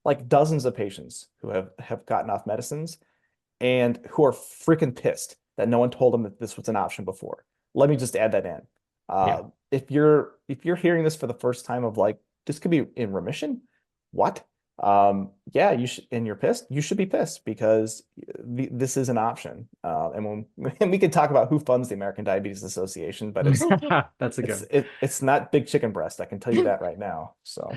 like dozens of patients who have gotten off medicines and who are freaking pissed that no one told them that this was an option before. Let me just add that in. Yeah. If you're hearing this for the first time of like this could be in remission, what? Yeah, you should, and you're pissed. You should be pissed because this is an option. And when and we can talk about who funds the American Diabetes Association, but it's That's a it's good. it, it's not big chicken breast. I can tell you that right now. So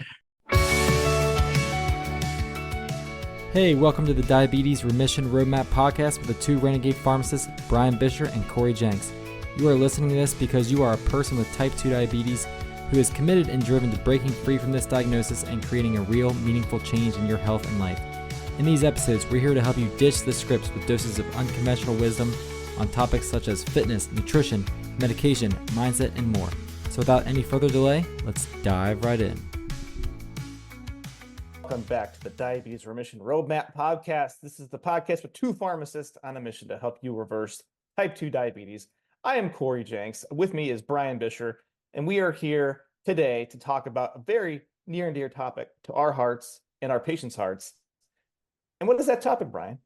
Hey, welcome to the Diabetes Remission Roadmap Podcast with the two renegade pharmacists, Brian Bisher and Corey Jenks. You are listening to this because you are a person with type 2 diabetes who is committed and driven to breaking free from this diagnosis and creating a real, meaningful change in your health and life. In these episodes, we're here to help you ditch the scripts with doses of unconventional wisdom on topics such as fitness, nutrition, medication, mindset, and more. So without any further delay, let's dive right in. welcome back to the Diabetes Remission Roadmap Podcast. This is the podcast with two pharmacists on a mission to help you reverse type 2 diabetes. I am Corey Jenks. With me is Brian Bisher, and we are here today to talk about a very near and dear topic to our hearts and our patients' hearts. And what is that topic, Brian?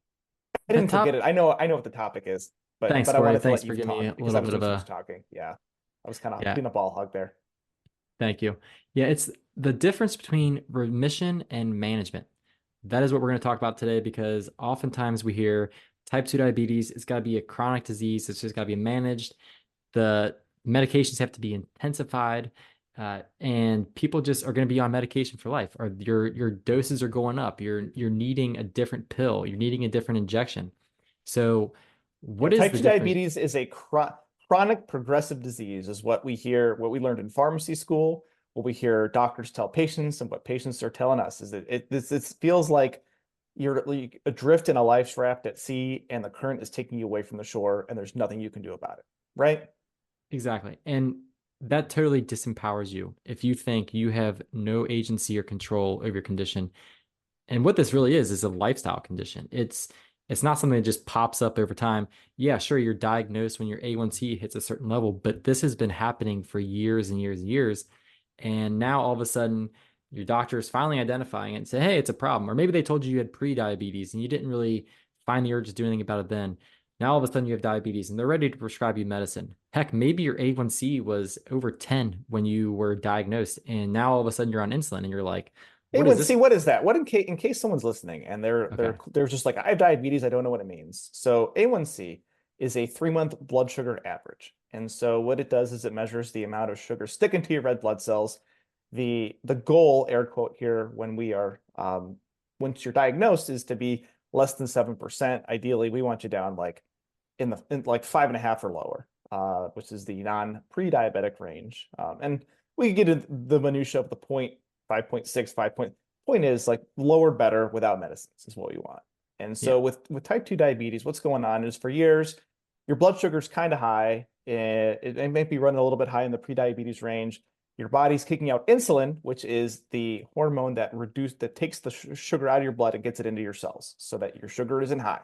I The didn't forget it. top. I know what the topic is, but Thanks, I Corey. wanted to Thanks let for you giving me talk a because I little was bit of doing so much a talking. Yeah, I was kind of yeah. being a ball hog there. Thank you. Yeah, it's the difference between remission and management. That is what we're going to talk about today because oftentimes we hear type 2 diabetes, it's got to be a chronic disease, it's just got to be managed. The medications have to be intensified, and people just are going to be on medication for life, or your doses are going up. You're needing a different pill, you're needing a different injection. So Yeah, what is type the 2 difference? diabetes is a chronic progressive disease, is what we hear, what we learned in pharmacy school, what we hear doctors tell patients, and what patients are telling us is that this feels like you're like adrift in a life raft at sea, and the current is taking you away from the shore, and there's nothing you can do about it, right? Exactly. And that totally disempowers you if you think you have no agency or control over your condition. And what this really is a lifestyle condition. It's not something that just pops up over time. Yeah, sure, you're diagnosed when your A1C hits a certain level, but this has been happening for years and years and years. And now all of a sudden, your doctor is finally identifying it and say, hey, it's a problem. Or maybe they told you had pre-diabetes and you didn't really find the urge to do anything about it then. Now all of a sudden you have diabetes and they're ready to prescribe you medicine. Heck, maybe your A1C was over 10 when you were diagnosed, and now all of a sudden you're on insulin and you're like, what is A1C, this? what is that? What in case someone's listening and they're Okay. they're just like, I have diabetes, I don't know what it means. So A1C is a 3-month blood sugar average. And so what it does is it measures the amount of sugar sticking to your red blood cells. The goal, air quote here, when we are once you're diagnosed, is to be less than 7%. Ideally, we want you down like in like 5.5 or lower, which is the non-pre-diabetic range. And we can get into the minutia of the point 5.6, 5 point is like lower better without medicines is what we want. And so Yeah. with type 2 diabetes, what's going on is for years, your blood sugar is kind of high. It might be running a little bit high in the pre-diabetes range. Your body's kicking out insulin, which is the hormone that takes the sugar out of your blood and gets it into your cells so that your sugar isn't high.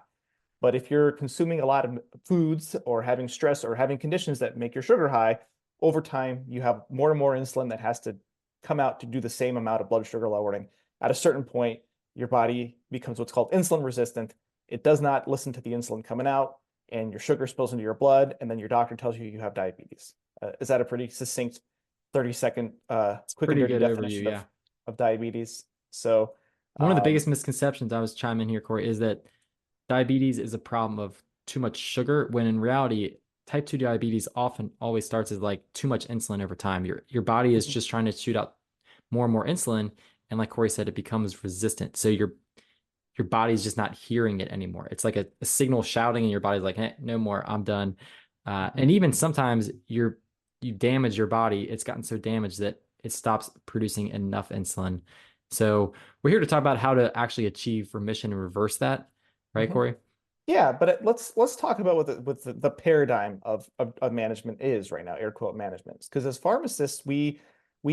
But if you're consuming a lot of foods or having stress or having conditions that make your sugar high, over time, you have more and more insulin that has to come out to do the same amount of blood sugar lowering. At a certain point, your body becomes what's called insulin resistant. It does not listen to the insulin coming out, and your sugar spills into your blood, and then your doctor tells you you have diabetes. Is that a pretty succinct 30-second It's quick and pretty dirty good overview. definition Yeah. of diabetes? So One of the um, biggest misconceptions I was chiming in here, Corey, is that diabetes is a problem of too much sugar, when in reality, type 2 diabetes often always starts as like too much insulin over time. Your body is just trying to shoot out more and more insulin. And like Corey said, it becomes resistant. So your body's just not hearing it anymore. It's like a signal shouting, and your body's like, hey, no more, I'm done. And even sometimes you damage your body. It's gotten so damaged that it stops producing enough insulin. So we're here to talk about how to actually achieve remission and reverse that, right, Mhm. Corey? Yeah, but let's talk about what the paradigm of management is right now, air quote management. Because as pharmacists, we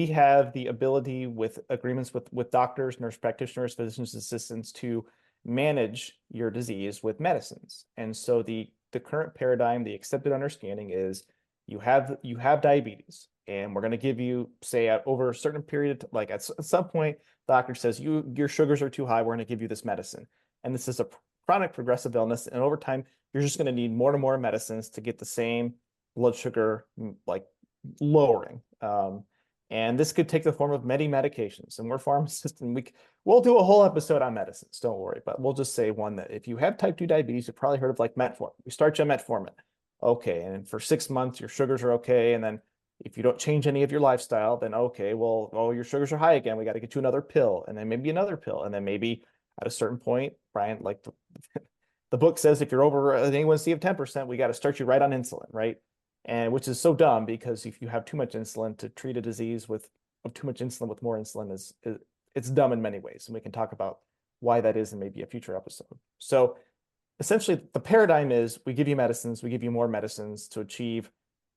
have the ability with agreements with doctors, nurse practitioners, physicians assistants to manage your disease with medicines. And so the current paradigm, the accepted understanding is you have diabetes. and we're going to give you, say, over a certain period, like at some point, doctor says your sugars are too high. We're going to give you this medicine, and this is a chronic progressive illness, and over time, you're just going to need more and more medicines to get the same blood sugar like lowering. And this could take the form of many medications. And we're pharmacists, and we'll do a whole episode on medicines. Don't worry, but we'll just say one that if you have type 2 diabetes, you've probably heard of like metformin. We start you on metformin. Okay, and for 6 months, your sugars are okay, and then if you don't change any of your lifestyle, then okay, well, oh, your sugars are high again. We got to get you another pill, and then maybe another pill, and then maybe at a certain point, Brian, like the book says, if you're over an A1C of 10%, we got to start you right on insulin, right? And which is so dumb, because if you have too much insulin to treat a disease with too much insulin with more insulin is it's dumb in many ways, and we can talk about why that is in maybe a future episode. So essentially, the paradigm is we give you medicines, we give you more medicines to achieve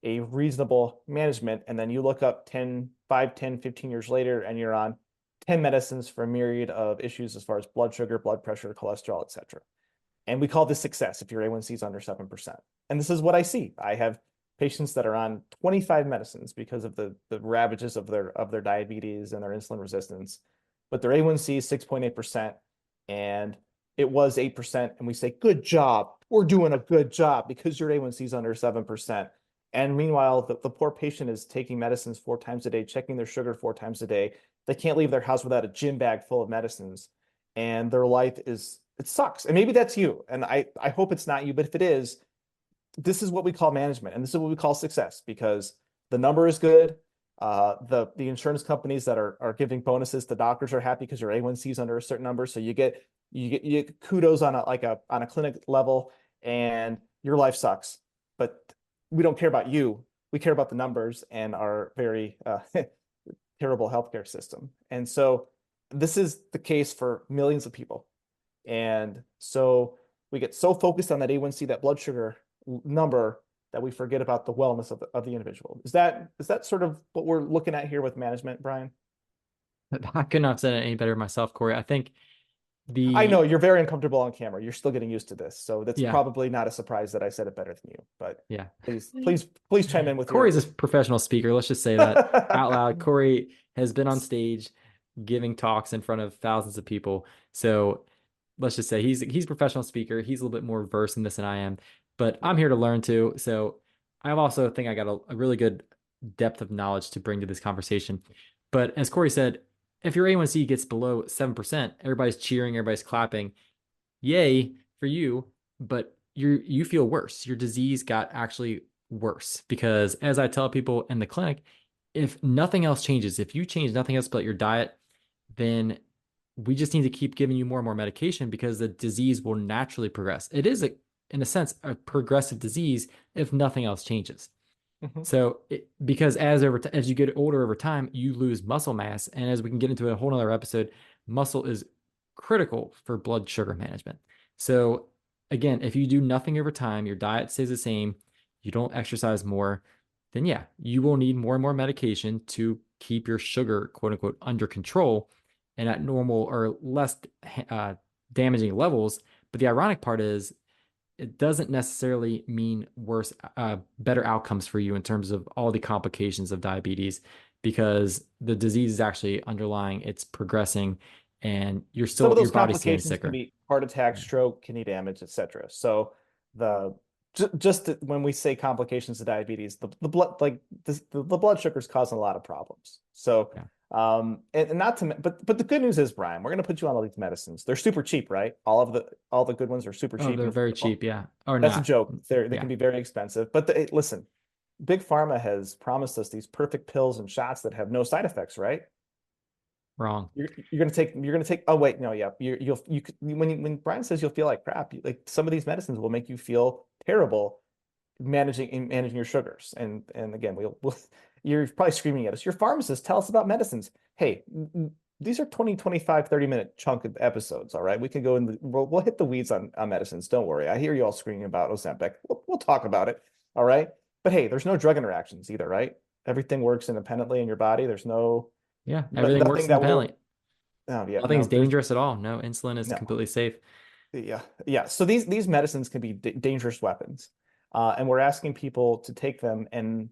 a reasonable management, and then you look up 5, 10, 15 years later, and you're on 10 medicines for a myriad of issues as far as blood sugar, blood pressure, cholesterol, etc. And we call this success if your A1C is under 7%. And this is what I see. I have patients that are on 25 medicines because of the ravages of their diabetes and their insulin resistance, but their A1C is 6.8%, and it was 8%. And we say, good job. We're doing a good job because your A1C is under 7%. And meanwhile, the poor patient is taking medicines 4 times a day, checking their sugar 4 times a day. They can't leave their house without a gym bag full of medicines. And their life it sucks. And maybe that's you. And I hope it's not you, but if it is, this is what we call management, and this is what we call success, because the number is good. The insurance companies that are giving bonuses, the doctors are happy because your A1C is under a certain number. So you get kudos on a clinic level, and your life sucks. But we don't care about you. We care about the numbers and our very terrible healthcare system. And so this is the case for millions of people. And so we get so focused on that A1C, that blood sugar number, that we forget about the wellness of the individual. Is that sort of what we're looking at here with management, Brian? I could not have said it any better myself, Corey. I think I know you're very uncomfortable on camera. You're still getting used to this, so that's yeah. probably not a surprise that I said it better than you. But Yeah, please chime in with Corey's a professional speaker. Let's just say that out loud. Corey has been on stage giving talks in front of thousands of people. So let's just say he's a professional speaker. He's a little bit more versed in this than I am, but I'm here to learn too. So I also think I got a really good depth of knowledge to bring to this conversation. But as Corey said, if your A1C gets below 7%, everybody's cheering, everybody's clapping. Yay for you, but you feel worse. Your disease got actually worse, because as I tell people in the clinic, if nothing else changes, if you change nothing else but your diet, then we just need to keep giving you more and more medication, because the disease will naturally progress. It is, in a sense, a progressive disease if nothing else changes. Mm-hmm. So because as you get older over time, you lose muscle mass. And as we can get into a whole nother episode, muscle is critical for blood sugar management. So again, if you do nothing over time, your diet stays the same, you don't exercise more, then yeah, you will need more and more medication to keep your sugar, quote unquote, under control and at normal or less damaging levels. But the ironic part is, it doesn't necessarily mean better outcomes for you in terms of all the complications of diabetes, because the disease is actually underlying, it's progressing, and you're still, your body's getting sicker. Can be heart attack, stroke, kidney damage, etc. So when we say complications of diabetes, the blood, like the blood sugar is causing a lot of problems. So yeah. And not to, but the good news is, Brian, we're going to put you on all these medicines. They're super cheap, right? All the good ones are super cheap. Oh, they're very cheap. Yeah. Or that's not a joke. They can be very expensive, but listen, Big Pharma has promised us these perfect pills and shots that have no side effects, right? Wrong. You're going to take, oh wait, no, yeah. When Brian says you'll feel like crap, like some of these medicines will make you feel terrible managing your sugars. And again, you're probably screaming at us. Your pharmacist, tell us about medicines. Hey, these are 20, 25, 30-minute chunk of episodes. All right. We can go we'll hit the weeds on medicines. Don't worry. I hear you all screaming about Ozempic. We'll talk about it. All right. But hey, there's no drug interactions either, right? Everything works independently in your body. There's no, everything works independently. Nothing's no, dangerous at all. No, insulin is completely safe. Yeah. So these medicines can be dangerous weapons. And we're asking people to take them, and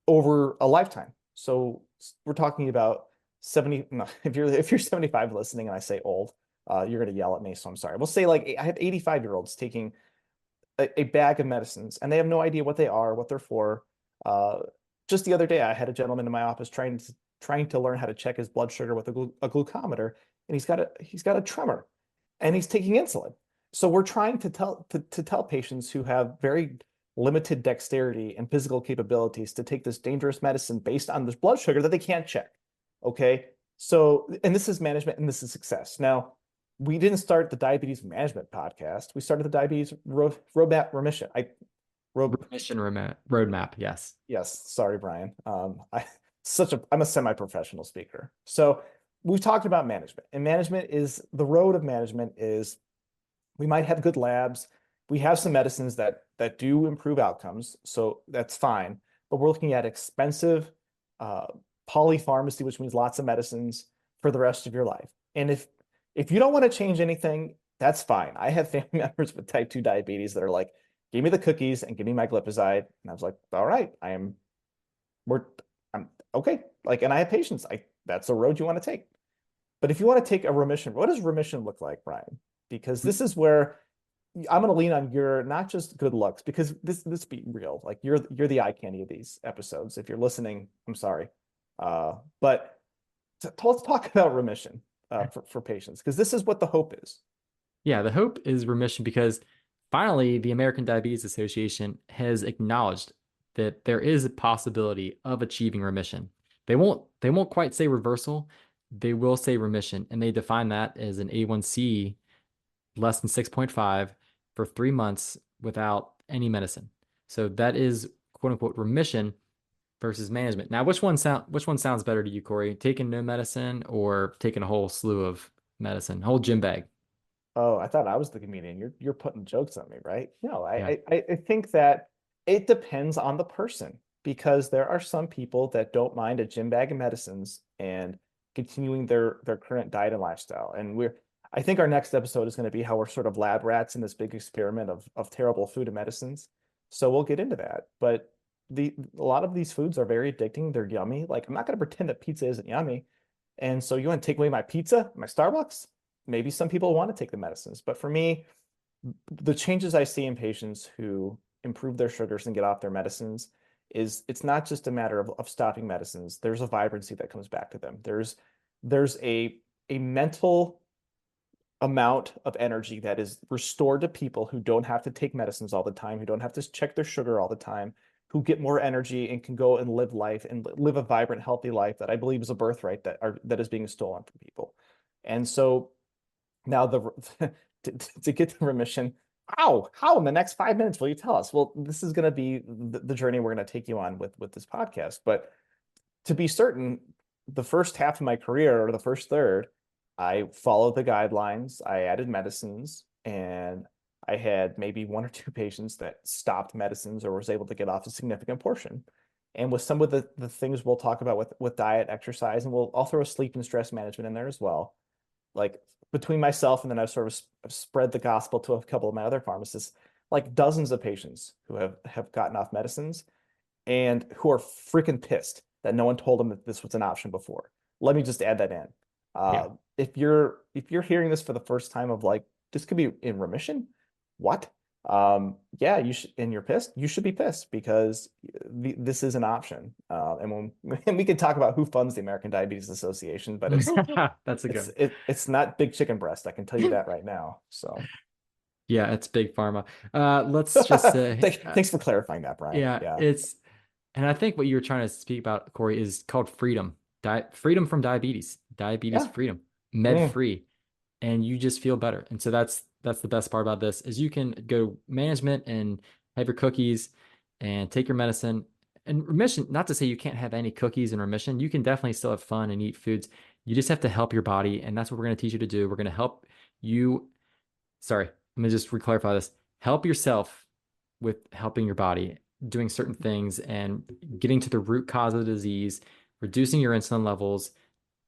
over a lifetime. So we're talking about 70. No, if you're 75 listening and I say old, you're going to yell at me. So I'm sorry. We'll say like I have 85-year-olds taking a bag of medicines and they have no idea what they are, what they're for. Uh, just the other day, I had a gentleman in my office trying to learn how to check his blood sugar with a glucometer, and he's got a tremor, and he's taking insulin. So we're trying to tell patients who have very limited dexterity and physical capabilities to take this dangerous medicine based on this blood sugar that they can't check. Okay. So, and this is management and this is success. Now, we didn't start the diabetes management podcast. We started the diabetes roadmap remission. Remission roadmap. Yes. Yes, sorry, Brian. I'm a semi-professional speaker. So we've talked about management, and management is the road of management is we might have good labs. We have some medicines that do improve outcomes, so that's fine. But we're looking at expensive polypharmacy, which means lots of medicines for the rest of your life. And if you don't want to change anything, that's fine. I have family members with type 2 diabetes that are like, give me the cookies and give me my glipizide. And I was like, all right, I'm okay. Like, and I have patients. That's a road you want to take. But if you want to take a remission, what does remission look like, Brian? Because this is where I'm going to lean on your not just good looks, because this be real. Like you're the eye candy of these episodes. If you're listening, I'm sorry. But let's talk about remission for patients, because this is what the hope is. Yeah, the hope is remission because finally the American Diabetes Association has acknowledged that there is a possibility of achieving remission. They won't quite say reversal, they will say remission, and they define that as an A1C less than 6.5 for 3 months without any medicine. So that is quote unquote remission versus management. Now, which one sounds better to you, Corey? Taking no medicine or taking a whole slew of medicine, whole gym bag? Oh, I thought I was the comedian. You're putting jokes on me, right? No, Yeah. I think that it depends on the person, because there are some people that don't mind a gym bag of medicines and continuing their current diet and lifestyle. And I think our next episode is going to be how we're sort of lab rats in this big experiment of terrible food and medicines. So we'll get into that. But a lot of these foods are very addicting. They're yummy. Like, I'm not going to pretend that pizza isn't yummy. And so you want to take away my pizza, my Starbucks? Maybe some people want to take the medicines, but for me, the changes I see in patients who improve their sugars and get off their medicines it's not just a matter of stopping medicines. There's a vibrancy that comes back to them. There's a mental amount of energy that is restored to people who don't have to take medicines all the time, who don't have to check their sugar all the time, who get more energy and can go and live life and live a vibrant, healthy life that I believe is a birthright that is being stolen from people. And so now to get to remission, how in the next 5 minutes will you tell us? Well, this is going to be the journey we're going to take you on with this podcast. But to be certain, the first half of my career, or the first third, I followed the guidelines. I added medicines, and I had maybe 1 or 2 patients that stopped medicines or was able to get off a significant portion. And with some of the things we'll talk about with diet, exercise, and I'll throw a sleep and stress management in there as well. Like, between myself and then I've sort of spread the gospel to a couple of my other pharmacists, like dozens of patients who have gotten off medicines and who are freaking pissed that no one told them that this was an option before. Let me just add that in. Yeah. If you're hearing this for the first time of like, this could be in remission, what? Yeah, you should, and you're pissed. You should be pissed, because this is an option. And we can talk about who funds the American Diabetes Association, but That's a good it's not big chicken breast. I can tell you that right now. So yeah, it's big pharma. Let's just say thanks for clarifying that, Brian. yeah, Yeah. and I think what you're trying to speak about, Corey, is called freedom. Freedom from diabetes, Yeah. freedom, med free, and you just feel better. And so that's the best part about this is you can go management and have your cookies and take your medicine. And remission, not to say you can't have any cookies in remission. You can definitely still have fun and eat foods. You just have to help your body, and that's what we're going to teach you to do. We're going to help you. Sorry, let me just reclarify this. Help yourself with helping your body, doing certain things and getting to the root cause of the disease, reducing your insulin levels,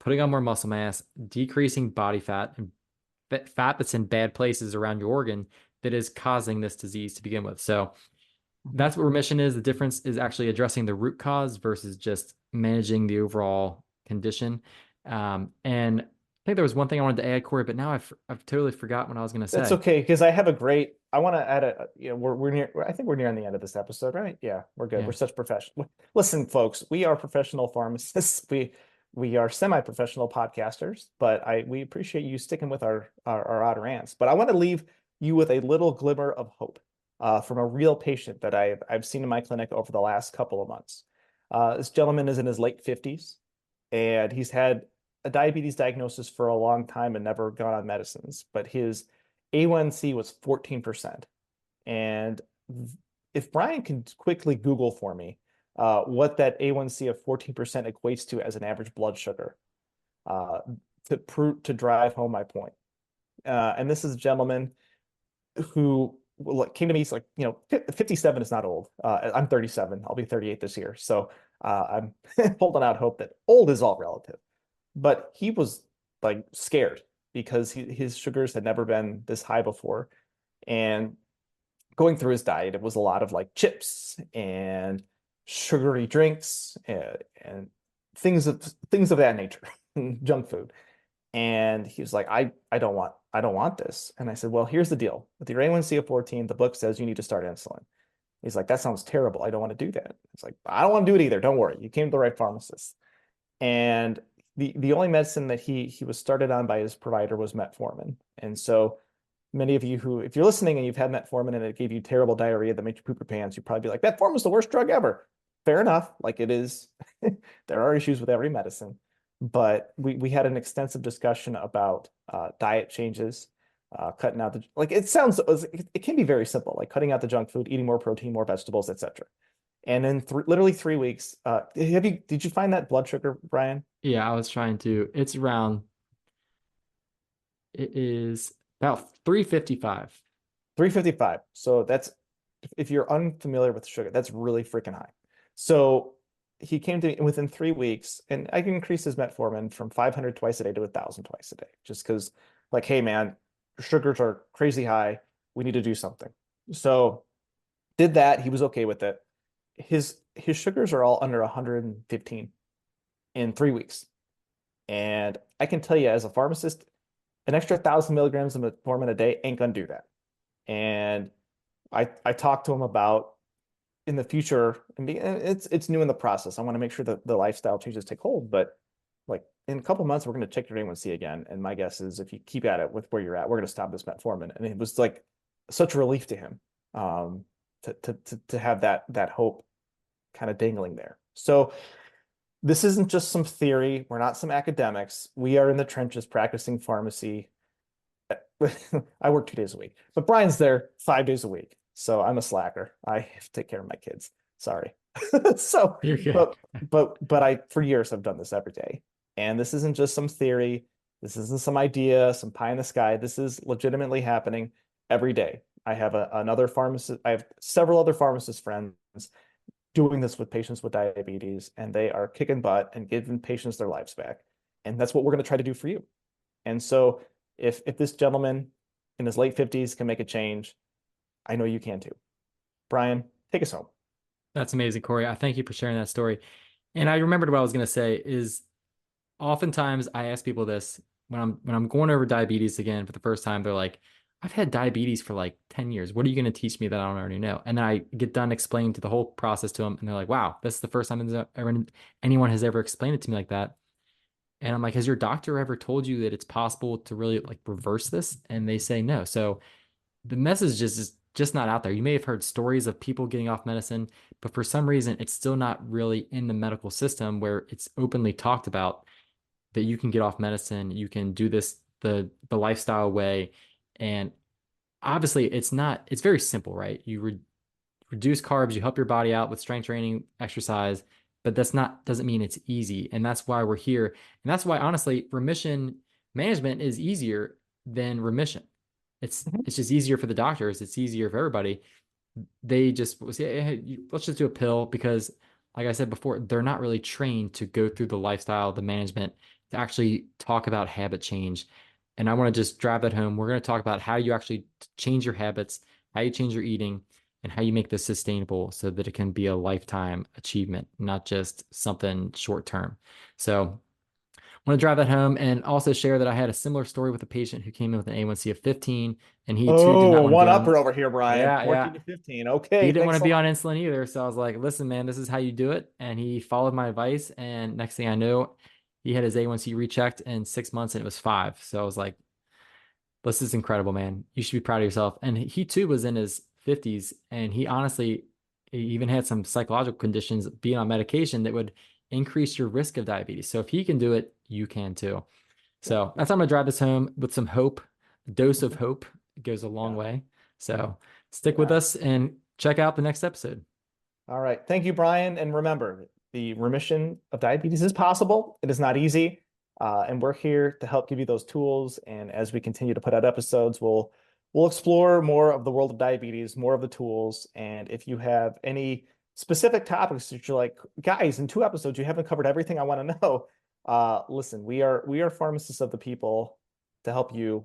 putting on more muscle mass, decreasing body fat and fat that's in bad places around your organ that is causing this disease to begin with. So Mhm. that's what remission is. The difference is actually addressing the root cause versus just managing the overall condition. And I think there was one thing I wanted to add, Corey, but now I've totally forgot what I was going to That's say. okay because I have a great. I want to add we're near. I think we're nearing the end of this episode, right? Yeah, we're good. We're Yeah. such professional. Listen, folks, we are professional pharmacists. We are semi-professional podcasters, but I we appreciate you sticking with our odd rants. But I want to leave you with a little glimmer of hope from a real patient that I've seen in my clinic over the last couple of months. This gentleman is in his late 50s, and he's had a diabetes diagnosis for a long time and never gone on medicines, but his A1C was 14%. And if Brian can quickly Google for me what that A1C of 14% equates to as an average blood sugar uh, to drive home my point. And this is a gentleman who came to me. He's like, 57 is not old. I'm 37. I'll be 38 this year. So I'm holding out hope that old is all relative. But he was like scared because his sugars had never been this high before. And going through his diet, it was a lot of like chips and sugary drinks and things of that nature, junk food. And he was like, I don't want this. And I said, well, here's the deal. With your A1C of 14, the book says you need to start insulin. He's like, that sounds terrible. I don't want to do that. It's like, I don't want to do it either. Don't worry. You came to the right pharmacist. And the only medicine that he was started on by his provider was metformin. And so many of you who, if you're listening and you've had metformin and it gave you terrible diarrhea that made you poop your pants, you'd probably be like, metformin was the worst drug ever. Fair enough. Like it is, there are issues with every medicine. But we had an extensive discussion about diet changes, cutting out the, like it can be very simple, like cutting out the junk food, eating more protein, more vegetables, etc. And in literally 3 weeks, did you find that blood sugar, Brian? Yeah, I was trying to. It is about 355. 355. So that's, if you're unfamiliar with sugar, that's really freaking high. So he came to me within 3 weeks, and I can increase his metformin from 500 twice a day to 1,000 twice a day, just because, like, hey man, sugars are crazy high. We need to do something. So did that. He was okay with it. His sugars are all under 115 in 3 weeks. And I can tell you, as a pharmacist, an extra 1,000 milligrams of metformin a day ain't gonna do that. And I talked to him about in the future, and it's new in the process. I want to make sure that the lifestyle changes take hold, but like in a couple months, we're going to check your A1C again. And my guess is if you keep at it with where you're at, we're going to stop this metformin. And it was like such a relief to him to have that hope kind of dangling there. So this isn't just some theory. We're not some academics. We are in the trenches practicing pharmacy. I work 2 days a week, but Brian's there 5 days a week. So I'm a slacker. I have to take care of my kids. Sorry. So, You're good. but I, for years, I've done this every day. And this isn't just some theory. This isn't some idea, some pie in the sky. This is legitimately happening every day. I have another pharmacist. I have several other pharmacist friends doing this with patients with diabetes, and they are kicking butt and giving patients their lives back. And that's what we're going to try to do for you. And so if this gentleman in his late 50s can make a change, I know you can too. Brian, take us home. That's amazing, Corey. I thank you for sharing that story. And I remembered what I was going to say is oftentimes I ask people this when I'm going over diabetes again for the first time. They're like, I've had diabetes for like 10 years. What are you going to teach me that I don't already know? And then I get done explaining to the whole process to them, and they're like, wow, this is the first time anyone has ever explained it to me like that. And I'm like, has your doctor ever told you that it's possible to really like reverse this? And they say no. So the message is just not out there. You may have heard stories of people getting off medicine, but for some reason, it's still not really in the medical system where it's openly talked about that you can get off medicine, you can do this the lifestyle way. And obviously, it's very simple, right? Reduce carbs, you help your body out with strength training, exercise, but doesn't mean it's easy. And that's why we're here. And that's why honestly, remission management is easier than remission. Mhm. It's just easier for the doctors. It's easier for everybody. They just say, hey, let's just do a pill because, like I said before, they're not really trained to go through the lifestyle, the management, to actually talk about habit change. And I want to just drive that home. We're going to talk about how you actually change your habits, how you change your eating, and how you make this sustainable so that it can be a lifetime achievement, not just something short term. So I want to drive that home and also share that I had a similar story with a patient who came in with an A1C of 15, and he too did not Oh, want to one be on. upper over here, Brian. Yeah, 14 yeah. to 15. He Okay, didn't want thanks to a be on lot. insulin either. So I was like, listen, man, this is how you do it. And he followed my advice. And next thing I know, he had his A1C rechecked in 6 months and it was 5. So I was like, this is incredible, man. You should be proud of yourself. And he too was in his 50s. And he honestly he even had some psychological conditions being on medication that would increase your risk of diabetes. So if he can do it, you can too. So that's how I'm going to drive this home with some hope. A dose of hope goes a long way. So stick with us and check out the next episode. All right. Thank you, Brian. And remember, the remission of diabetes is possible. It is not easy. And we're here to help give you those tools. And as we continue to put out episodes, we'll explore more of the world of diabetes, more of the tools. And if you have any specific topics that you're like, guys, in 2 episodes, you haven't covered everything I want to know. Listen, we are pharmacists of the people to help you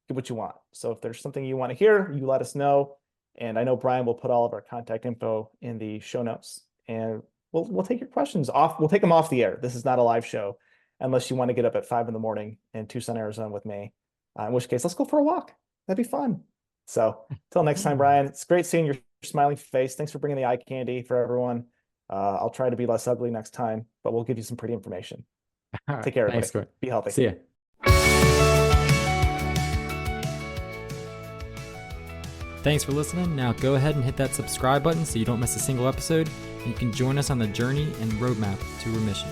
get what you want. So if there's something you want to hear, you let us know. And I know Brian will put all of our contact info in the show notes, and we'll take your questions off. We'll take them off the air. This is not a live show unless you want to get up at 5 a.m. in Tucson, Arizona with me. In which case, let's go for a walk. That'd be fun. So until next time, Brian, it's great seeing your smiling face. Thanks for bringing the eye candy for everyone. I'll try to be less ugly next time, but we'll give you some pretty information. All right. Take care, everybody. Thanks, Court. Be healthy. See ya. Thanks for listening. Now go ahead and hit that subscribe button so you don't miss a single episode. And you can join us on the journey and roadmap to remission.